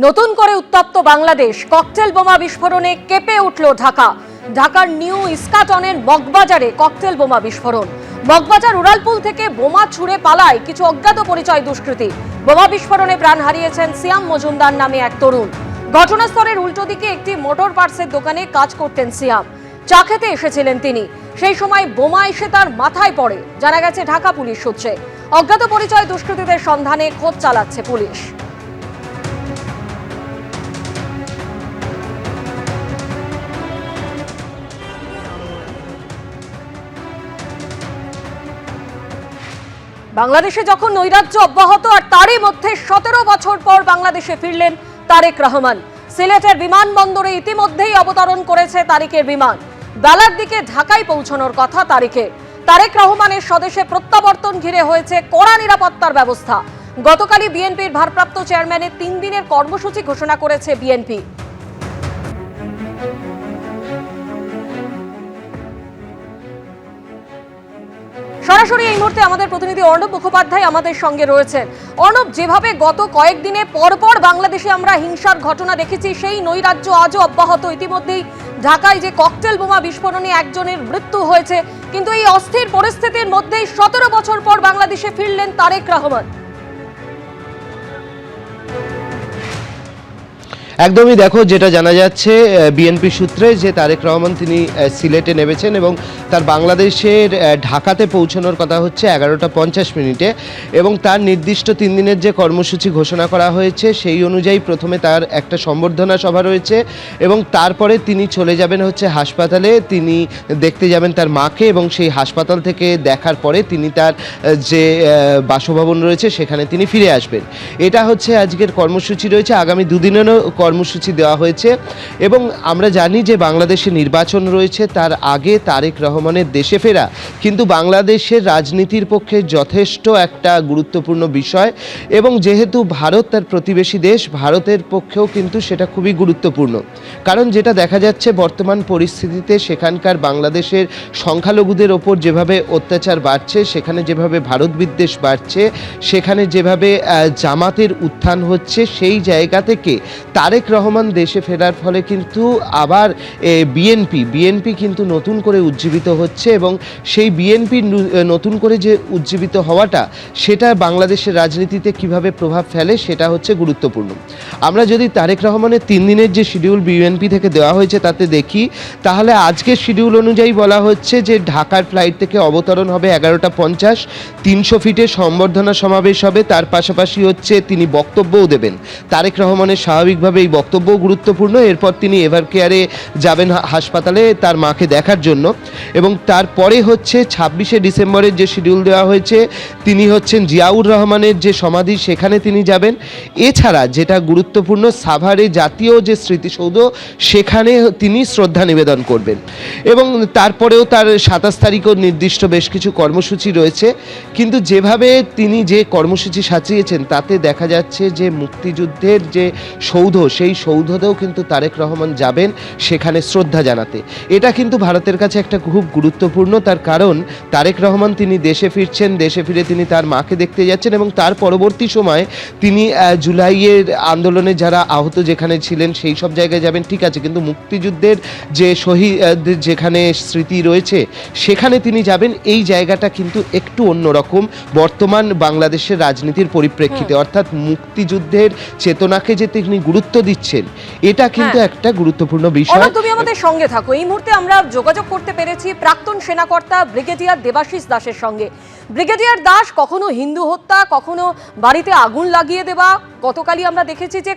নতুন করে উত্তপ্ত বাংলাদেশ, ককটেল বোমা বিস্ফোরণে কেঁপে উঠল ঢাকা। ঢাকার নিউ ইস্কাটনের মগবাজারে ককটেল বোমা বিস্ফোরণ। মগবাজার উড়ালপুল থেকে বোমা ছুড়ে পালায় কিছু অজ্ঞাত পরিচয় দুষ্কৃতী। বোমা বিস্ফোরণে প্রাণ হারিয়েছেন সিয়াম মজুমদার নামে এক তরুণ। ঘটনাস্থলের উল্টো দিকে একটি মোটর পার্টসের দোকানে কাজ করতেন সিয়াম। চা খেতে এসেছিলেন তিনি, সেই সময় বোমা এসে তার মাথায় পড়ে, জানা গেছে ঢাকা পুলিশ সূত্রে। অজ্ঞাত পরিচয় দুষ্কৃতীদের সন্ধানে খোঁজ চালাচ্ছে পুলিশ। বাংলাদেশে যখন নৈরাজ্য অব্যাহত, আর তারই মধ্যে 17 বছর পর বাংলাদেশে ফিরলেন তারেক রহমান। সিলেটের বিমানবন্দরে ইতিমধ্যেই অবতরণ করেছে তারেকের বিমান। বেলার দিকে ঢাকায় পৌঁছানোর কথা তারেকের। তারেক রহমানের স্বদেশে প্রত্যাবর্তন ঘিরে হয়েছে কড়া নিরাপত্তার ব্যবস্থা। গতকালই বিএনপির ভারপ্রাপ্ত চেয়ারম্যানের 3 দিনের কর্মসূচি ঘোষণা করেছে বিএনপি। সরাসরি এই মুহূর্তে আমাদের প্রতিনিধি অর্ণব মুখোপাধ্যায় আমাদের সঙ্গে রয়েছেন। অর্ণব, যেভাবে গত কয়েকদিনে পরপর বাংলাদেশে আমরা হিংসার ঘটনা দেখেছি, সেই নৈরাজ্য আজও অব্যাহত। ইতিমধ্যেই ঢাকায় যে ককটেল বোমা বিস্ফোরণে একজনের মৃত্যু হয়েছে, কিন্তু এই অস্থির পরিস্থিতির মধ্যেই 17 বছর পর বাংলাদেশে ফিরলেন তারেক রহমান। একদমই, দেখো যেটা জানা যাচ্ছে বিএনপি সূত্রে যে তারেক রহমান তিনি সিলেটে নেমেছেন এবং তার বাংলাদেশের ঢাকাতে পৌঁছানোর কথা হচ্ছে 11:50 এবং তার নির্দিষ্ট 3 দিনের যে কর্মসূচি ঘোষণা করা হয়েছে সেই অনুযায়ী প্রথমে তার একটা সম্বর্ধনা সভা রয়েছে এবং তারপরে তিনি চলে যাবেন হচ্ছে হাসপাতালে। তিনি দেখতে যাবেন তার মাকে এবং সেই হাসপাতাল থেকে দেখার পরে তিনি তার যে বাসভবন রয়েছে সেখানে তিনি ফিরে আসবেন। এটা হচ্ছে আজকের কর্মসূচি রয়েছে। আগামী দুদিনেরও কর্মসূচি দেওয়া হয়েছে এবং আমরা জানি যে বাংলাদেশে নির্বাচন রয়েছে, তার আগে তারেক রহমানের দেশে ফেরা কিন্তু বাংলাদেশের রাজনীতির পক্ষে যথেষ্ট একটা গুরুত্বপূর্ণ বিষয় এবং যেহেতু ভারত তার প্রতিবেশী দেশ, ভারতের পক্ষেও কিন্তু সেটা খুবই গুরুত্বপূর্ণ। কারণ যেটা দেখা যাচ্ছে বর্তমান পরিস্থিতিতে সেখানকার বাংলাদেশের সংখ্যালঘুদের ওপর যেভাবে অত্যাচার বাড়ছে, সেখানে যেভাবে ভারত বিদ্বেষ বাড়ছে, সেখানে যেভাবে জামাতের উত্থান হচ্ছে, সেই জায়গা থেকে তারেক রহমান দেশে ফেরার ফলে কিন্তু আবার বিএনপি কিন্তু নতুন করে উজ্জীবিত হচ্ছে এবং সেই বিএনপি নতুন করে যে উজ্জীবিত হওয়াটা সেটা বাংলাদেশের রাজনীতিতে কিভাবে প্রভাব ফেলে সেটা হচ্ছে গুরুত্বপূর্ণ। আমরা যদি তারেক রহমানের 3 দিনের যে শিডিউল বিএনপি থেকে দেওয়া হয়েছে তাতে দেখি, তাহলে আজকের শিডিউল অনুযায়ী বলা হচ্ছে যে ঢাকার ফ্লাইট থেকে অবতরণ হবে 11:50, 300 ফিটে সম্বর্ধনা সমাবেশ হবে, তার পাশাপাশি হচ্ছে তিনি বক্তব্যও দেবেন। তারেক রহমানের স্বাভাবিকভাবে এই বক্তব্য গুরুত্বপূর্ণ। এরপর তিনি এভার কেয়ারে যাবেন হাসপাতালে তার মাকে দেখার জন্য এবং তারপরে হচ্ছে 26শে ডিসেম্বরের যে শিডিউল দেওয়া হয়েছে, তিনি হচ্ছেন জিয়াউর রহমানের যে সমাধি সেখানে তিনি যাবেন। এছাড়া যেটা গুরুত্বপূর্ণ, সাভারে জাতীয় যে স্মৃতিসৌধ সেখানে তিনি শ্রদ্ধা নিবেদন করবেন এবং তারপরেও তার 27 তারিখও নির্দিষ্ট বেশ কিছু কর্মসূচি রয়েছে। কিন্তু যেভাবে তিনি যে কর্মসূচি সাজিয়েছেন তাতে দেখা যাচ্ছে যে মুক্তিযুদ্ধের যে সৌধ, সেই সৌধতেও কিন্তু তারেক রহমান যাবেন সেখানে শ্রদ্ধা জানাতে। এটা কিন্তু ভারতের কাছে একটা খুব গুরুত্বপূর্ণ, তার কারণ তারেক রহমান তিনি দেশে ফিরছেন, দেশে ফিরে তিনি তার মাকে দেখতে যাচ্ছেন এবং তার পরবর্তী সময় তিনি জুলাইয়ের আন্দোলনে যারা আহত যেখানে ছিলেন সেই সব জায়গায় যাবেন, ঠিক আছে, কিন্তু মুক্তিযুদ্ধের যে শহীদ যেখানে স্মৃতি রয়েছে সেখানে তিনি যাবেন। এই জায়গাটা কিন্তু একটু অন্যরকম বর্তমান বাংলাদেশের রাজনীতির পরিপ্রেক্ষিতে, অর্থাৎ মুক্তিযুদ্ধের চেতনাকে যে তিনি গুরুত্ব দিচ্ছেন, এটা কিন্তু একটা গুরুত্বপূর্ণ বিষয়। তুমি আমাদের সঙ্গে থাকো। এই মুহূর্তে আমরা যোগাযোগ করতে পেরেছি প্রাক্তন সেনাকর্তা ব্রিগেডিয়ার দেবাশিস দাসের সঙ্গে। ব্রিগেডিয়ার দাস, কখনো হিন্দু হত্যা, কখনো বাড়িতে আগুন লাগিয়ে দেওয়া, গতকালই আমরা দেখেছি যে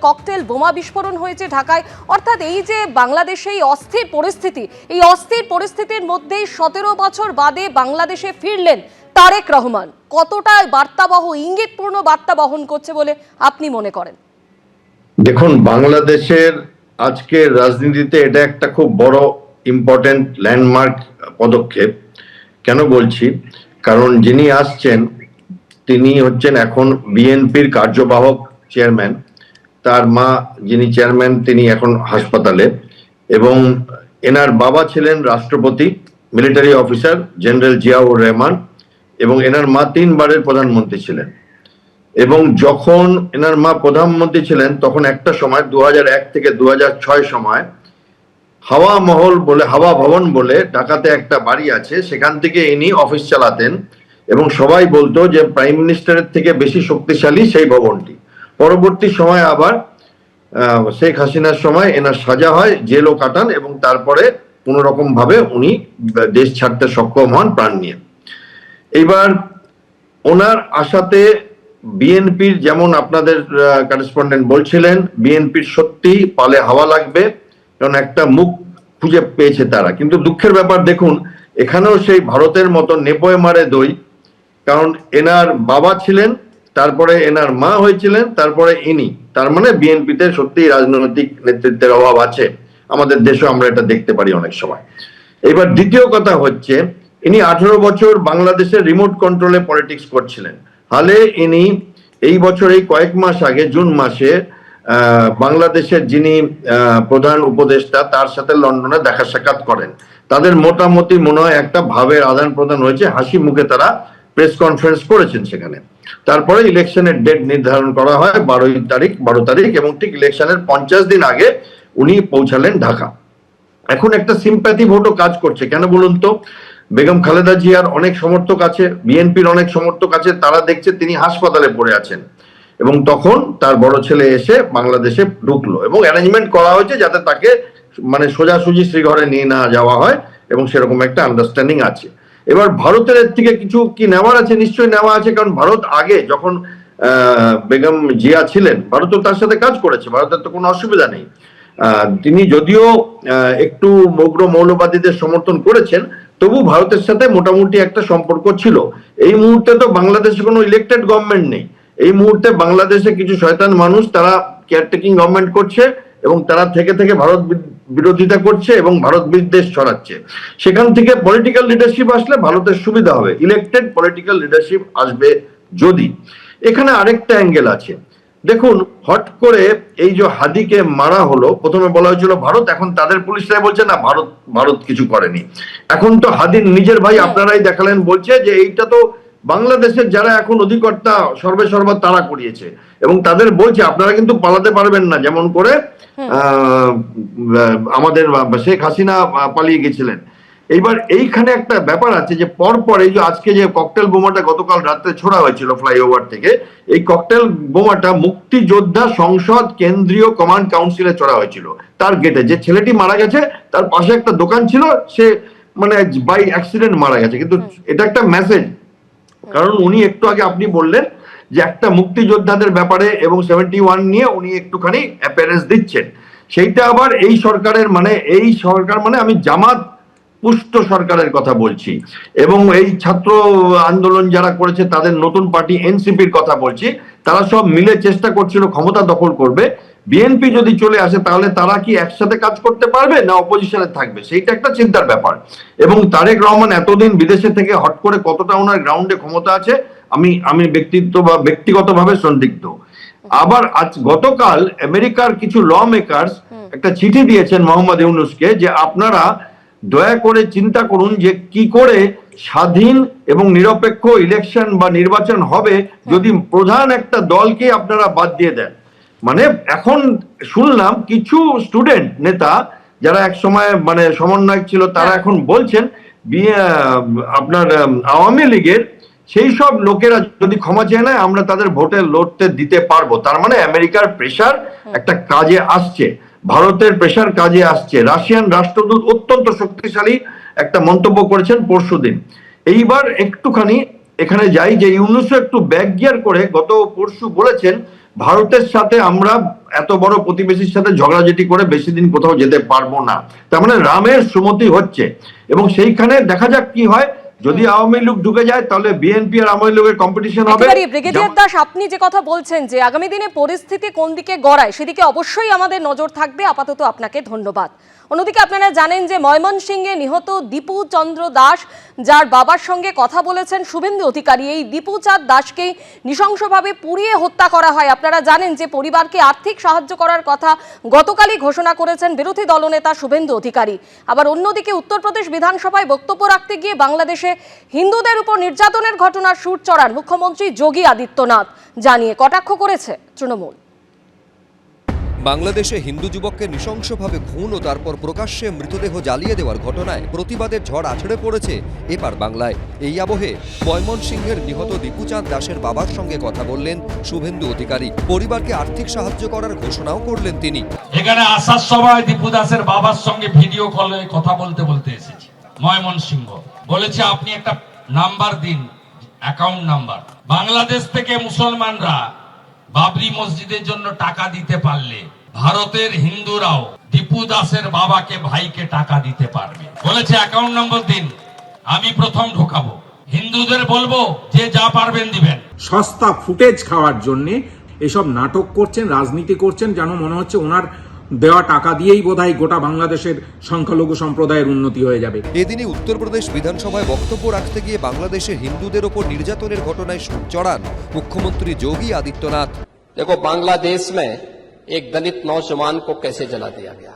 ককটেল বোমা বিস্ফোরণ হয়েছে ঢাকায়। অর্থাৎ এই যে বাংলাদেশে এই অস্থির পরিস্থিতি, এই অস্থির পরিস্থিতির মধ্যেই 17 বছর বাদে বাংলাদেশে ফিরলেন তারেক রহমান। কতটা বার্তাবহ, ইঙ্গিতপূর্ণ বার্তা বহন করছে বলে আপনি মনে করেন? দেখুন, বাংলাদেশের আজকের রাজনীতিতে এটা একটা খুব বড় ইম্পর্টেন্ট ল্যান্ডমার্ক পদক্ষেপ। কেন বলছি? কারণ যিনি আসছেন তিনি হচ্ছেন এখন বিএনপির কার্যবাহক চেয়ারম্যান। তার মা যিনি চেয়ারম্যান তিনি এখন হাসপাতালে এবং এনার বাবা ছিলেন রাষ্ট্রপতি, military officer general Ziaur Rahman এবং এনার মা 3 বারের প্রধানমন্ত্রী ছিলেন। এবং যখন এনার মা প্রধানমন্ত্রী ছিলেন তখন একটা সময় 2001 থেকে 2006 সময় হাওয়া মহল বলে, হাওয়া ভবন বলে ঢাকাতে একটা বাড়ি আছে, সেখান থেকে ইনি অফিস চালাতেন এবং সবাই বলতো যে প্রাইম মিনিস্টারের থেকে বেশি শক্তিশালী সেই ভবনটি। পরবর্তী সময় আবার শেখ হাসিনার সময় এনার সাজা হয়, জেলও কাটান এবং তারপরে কোন রকম ভাবে উনি দেশ ছাড়তে সক্ষম হন প্রাণ নিয়ে। এইবার ওনার আশাতে বিএনপির, যেমন আপনাদের করেসপন্ডেন্ট বলছিলেন, বিএনপির সত্যি পালে হাওয়া লাগবে, কারণ একটা মুখ খুঁজে পেয়েছে তারা। কিন্তু দুঃখের ব্যাপার দেখুন, এখানেও সেই ভারতের মতো নেপোয় মারে দই, কারণ এনার বাবা ছিলেন, তারপরে এনার মা হয়েছিলেন, তারপরে ইনি। তার মানে বিএনপিতে সত্যি রাজনৈতিক নেতৃত্বের অভাব আছে, আমাদের দেশেও আমরা এটা দেখতে পারি অনেক সময়। এবার দ্বিতীয় কথা হচ্ছে, ইনি 18 বছর বাংলাদেশের রিমোট কন্ট্রোলে পলিটিক্স করছিলেন। হালে ইনি এই বছর, এই কয়েক মাস আগে জুন মাসে বাংলাদেশের যিনি প্রধান উপদেষ্টা তার সাথে লন্ডনে দেখা সাক্ষাৎ করেন। তাদের মোটামুটি মনে হয় একটা ভাবের আদান প্রদান হয়েছে, হাসি মুখে তারা প্রেস কনফারেন্স করেছেন সেখানে। তারপরে ইলেকশনের ডেট নির্ধারণ করা হয় 12 তারিখ এবং ঠিক ইলেকশনের 50 দিন আগে উনি পৌঁছালেন ঢাকা। এখন একটা সিম্প্যাথি ভোটও কাজ করছে, কেন বলুন তো? বেগম খালেদা জিয়ার অনেক সমর্থক আছে, বিএনপির অনেক সমর্থক আছে, তারা দেখছে তিনি হাসপাতালে পড়ে আছেন এবং তখন তার বড় ছেলে এসে বাংলাদেশে ঢুকলো এবং অ্যারেঞ্জমেন্ট করা হয়েছে যাতে তাকে মানে সোজাসুজি শ্রীঘরে নিয়ে না যাওয়া হয় এবং সেরকম একটা আন্ডারস্ট্যান্ডিং আছে। এবার ভারতের এর থেকে কিছু কি নেওয়ার আছে? নিশ্চয়ই নেওয়া আছে, কারণ ভারত আগে যখন বেগম জিয়া ছিলেন, ভারতও তার সাথে কাজ করেছে, ভারতের তো কোনো অসুবিধা নেই। তিনি যদিও একটু উগ্র মৌলবাদীদের সমর্থন করেছেন, তবু ভারতের সাথে মোটামুটি একটা সম্পর্ক ছিল। এই মুহূর্তে তো বাংলাদেশে কোনো ইলেক্টেড গভর্নমেন্ট নেই, এই মুহূর্তে বাংলাদেশে কিছু শয়তান মানুষ তারা কেয়ারটেকিং গভর্নমেন্ট করছে এবং তারা থেকে থেকে ভারত বিরোধিতা করছে এবং ভারত বিদ্বেষ ছড়াচ্ছে। সেখান থেকে পলিটিক্যাল লিডারশিপ আসলে ভারতের সুবিধা হবে, ইলেক্টেড পলিটিক্যাল লিডারশিপ আসবে যদি। এখানে আরেকটা অ্যাঙ্গেল আছে, দেখুন হট করে এই যে হাদিকে মারা হলো, প্রথমে বলা হয়েছিল ভারত, এখন তাদের পুলিশরাই বলছে না ভারত কিছু করেনি। এখন তো হাদির নিজের ভাই আপনারাই দেখালেন, বলছে যে এইটা তো বাংলাদেশের যারা এখন অধিকর্তা সর্বেসর্বা তারা করিয়েছে এবং তাদের বলছে আপনারা কিন্তু পালাতে পারবেন না, যেমন করে আমাদের শেখ হাসিনা পালিয়ে গেছিলেন। এইবার এইখানে একটা ব্যাপার আছে যে পরপর এই যে আজকে যে ককটেল বোমাটা গতকাল রাত্রে ছোড়া হয়েছিল ফ্লাইওভার থেকে, এই ককটেল বোমাটা মুক্তিযোদ্ধা সংসদ কেন্দ্রীয় কমান্ড কাউন্সিলে ছোড়া হয়েছিল, তার গেটে। যে ছেলেটি মারা গেছে তার পাশে একটা দোকান ছিল, সে মানে বাই অ্যাক্সিডেন্ট মারা গেছে। কিন্তু এটা একটা মেসেজ, কারণ উনি একটু আগে আপনি বললেন যে একটা মুক্তিযোদ্ধাদের ব্যাপারে এবং 71 নিয়ে উনি একটুখানি অ্যাপিয়ারেন্স দিচ্ছেন, সেইটা আবার এই সরকারের মানে, এই সরকার মানে আমি জামাত পুষ্ট সরকারের কথা বলছি এবং এই ছাত্র আন্দোলন যারা করেছে তাদের নতুন পার্টি এনসিপির কথা বলছি, তারা সব মিলে চেষ্টা করছিল ক্ষমতা দখল করবে। বিএনপি যদি চলে আসে তাহলে তারা কি একসাথে কাজ করতে পারবে না অপোজিশনে থাকবে, সেইটা একটা চিন্তার ব্যাপার। এবং তারেক রহমান এতদিন বিদেশে থেকে হট করে কতটা ওনার গ্রাউন্ডে ক্ষমতা আছে আমি ব্যক্তিগতভাবে সন্দিগ্ধ। আবার আজ গতকাল আমেরিকার কিছু ল মেকারস একটা চিঠি দিয়েছেন মোহাম্মদ ইউনূসকে যে আপনারা দয়া করে চিন্তা করুন যে কি করে স্বাধীন এবং নিরপেক্ষ ইলেকশন বা নির্বাচন হবে যদি প্রধান একটা দলকে আপনারা বাদ দিয়ে দেন। মানে এখন শুনলাম কিছু স্টুডেন্ট নেতা যারা এক সময় মানে সমন্বয়ক ছিল, তারা এখন বলছেন আপনার আওয়ামী লীগের সেই সব লোকেরা যদি ক্ষমা চেয়ে নেয় আমরা তাদের ভোটে লড়তে দিতে পারবো। তার মানে আমেরিকার প্রেশার একটা কাজে আসছে, ভারতের প্রেশার কাজে আসছে। রাশিয়ান রাষ্ট্রদূত অত্যন্ত শক্তিশালী একটা মন্তব্য করেছেন পরশুদিন। এইবার একটুখানি এখানে যাই যে ইউনূসও একটু ব্যাক গিয়ার করে গত পরশু বলেছেন ভারতের সাথে আমরা এত বড় প্রতিবেশীর সাথে ঝগড়াঝাটি করে বেশি দিন কোথাও যেতে পারবো না। তার মানে রামের সুমতি হচ্ছে এবং সেইখানে দেখা যাক কি হয়। যদি আওয়ামী লীগ ঢুকে যায় তাহলে বিএনপি আর আওয়ামী লীগের কম্পিটিশন হবে। ব্রিগেডিয়ার দাস, আপনি যে কথা বলছেন যে আগামী দিনে পরিস্থিতি কোন দিকে গড়ায় সেদিকে অবশ্যই আমাদের নজর থাকবে। আপাতত আপনাকে ধন্যবাদ। অন্যদিকে আপনারা জানেন যে ময়মনসিংহে নিহত দীপু চন্দ্র দাস, যার বাবার সঙ্গে কথা বলেছেন শুভেন্দু অধিকারী, এই দীপু চাঁদ দাসকেই নৃশংসভাবে পুড়িয়ে হত্যা করা হয়। আপনারা জানেন যে পরিবারকে আর্থিক সাহায্য করার কথা গতকালই ঘোষণা করেছেন বিরোধী দলনেতা শুভেন্দু অধিকারী। আবার অন্যদিকে উত্তরপ্রদেশ বিধানসভায় বক্তব্য রাখতে গিয়ে বাংলাদেশে হিন্দুদের উপর নির্যাতনের ঘটনার সুর চড়ান মুখ্যমন্ত্রী যোগী আদিত্যনাথ, জানিয়ে কটাক্ষ করেছে তৃণমূল। বাংলাদেশে হিন্দু যুবককে নৃশংসভাবে খুন ও তারপর প্রকাশ্যে মৃতদেহ জ্বালিয়ে দেওয়ার ঘটনায় প্রতিবাদের ঝড় আছড়ে পড়েছে এপার বাংলায়। এই আবহে ময়মনসিংহের নিহত দীপুচাঁদ দাসের বাবার সঙ্গে কথা বললেন শুভেন্দু অধিকারী। পরিবারকে আর্থিক সাহায্য করার ঘোষণাও করলেন তিনি। এখানে আসার সময় দীপু দাসের বাবার সঙ্গে ভিডিও কলে কথা বলতে এসেছি ময়মনসিংহ। বলেছে আপনি একটা নাম্বার দিন, অ্যাকাউন্ট নাম্বার। বাংলাদেশ থেকে মুসলমানরা বাবরি মসজিদের জন্য টাকা দিতে পারলে ভারতের হিন্দুরাও দীপু দাসের বাবাকে ভাইকে টাকা দিতে পারবে। বলেছে অ্যাকাউন্ট নম্বর দিন, আমি প্রথম ঢোকাবো। হিন্দুদের বলবো যে যা পারবেন দিবেন। সস্তা ফুটেজ খাওয়ার জন্য এসব নাটক করছেন, রাজনীতি করছেন, যেন মনে হচ্ছে ওনার দেওয়া টাকা দিয়েই বোধহয় গোটা বাংলাদেশের সংখ্যালঘু সম্প্রদায়ের উন্নতি হয়ে যাবে। এদিনই উত্তরপ্রদেশ বিধানসভায় বক্তব্য রাখতে গিয়ে বাংলাদেশে হিন্দুদের ওপর নির্যাতনের ঘটনায় সুর চড়ান মুখ্যমন্ত্রী যোগী আদিত্যনাথ। देखो, बांग्लादेश में एक दलित नौजवान को कैसे जला दिया गया।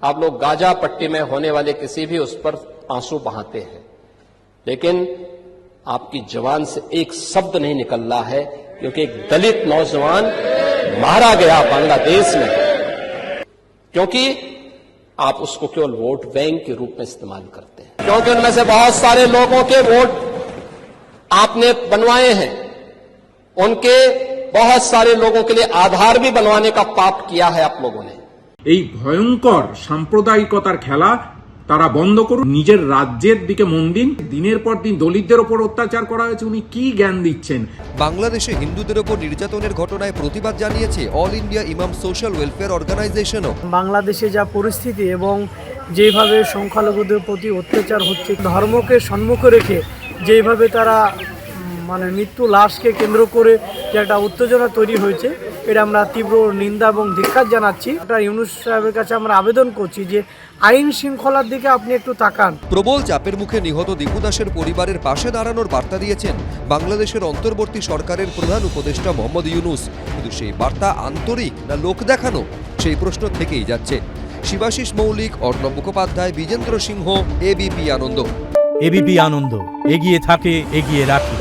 आप लोग गाजा पट्टी में होने वाले किसी भी उस पर आंसू बहाते हैं, लेकिन आपकी जबान से एक शब्द नहीं निकल रहा है, क्योंकि एक दलित नौजवान मारा गया बांग्लादेश में, क्योंकि आप उसको केवल वोट बैंक के रूप में इस्तेमाल करते हैं। क्योंकि उनमें से बहुत सारे लोगों के वोट आपने बनवाए हैं, उनके बहुत सारे लोगों के लिए आधार भी बनवाने का पाप किया है आप लोगों ने। এই ভয়ঙ্কর সাম্প্রদায়িকতার খেলা তারা বন্ধ করুন, নিজের রাজ্যের দিকে মন দিন। দিনের পর দিন দলিতদের ওপর অত্যাচার করা হয়েছে, উনি কি জ্ঞান দিচ্ছেন? বাংলাদেশে হিন্দুদের ওপর নির্যাতনের ঘটনায় প্রতিবাদ জানিয়েছে অল ইন্ডিয়া ইমাম সোশ্যাল ওয়েলফেয়ার অর্গানাইজেশনও। বাংলাদেশে যা পরিস্থিতি এবং যেভাবে সংখ্যালঘুদের প্রতি অত্যাচার হচ্ছে, ধর্মকে সম্মুখে রেখে যেভাবে তারা মৃত্যু লাশকে কেন্দ্র করে যে একটা উত্তেজনা তৈরি হয়েছে, এটা আমরা তীব্র নিন্দা এবং ধিক্কার জানাচ্ছি। এটা ইউনূস সাহেবের কাছে আমরা আবেদন করছি যে আইন শৃঙ্খলার দিকে আপনি একটু তাকান। প্রবল চাপের মুখে নিহত দীপু দাসের পরিবারের পাশে দাঁড়ানোর বার্তা দিয়েছেন বাংলাদেশের অন্তর্বর্তী সরকারের প্রধান উপদেষ্টা মোহাম্মদ ইউনূস। কিন্তু সেই বার্তা আন্তরিক না লোক দেখানো, সেই প্রশ্ন থেকেই যাচ্ছে। শিবাশিস মৌলিক, অর্ণব মুখোপাধ্যায়, বিজেন্দ্র সিংহ, এবিপি আনন্দ। এবিপি আনন্দ, এগিয়ে থাকে, এগিয়ে রাখে।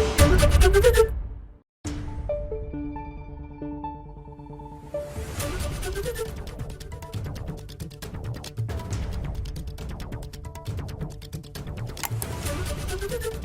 Thank you.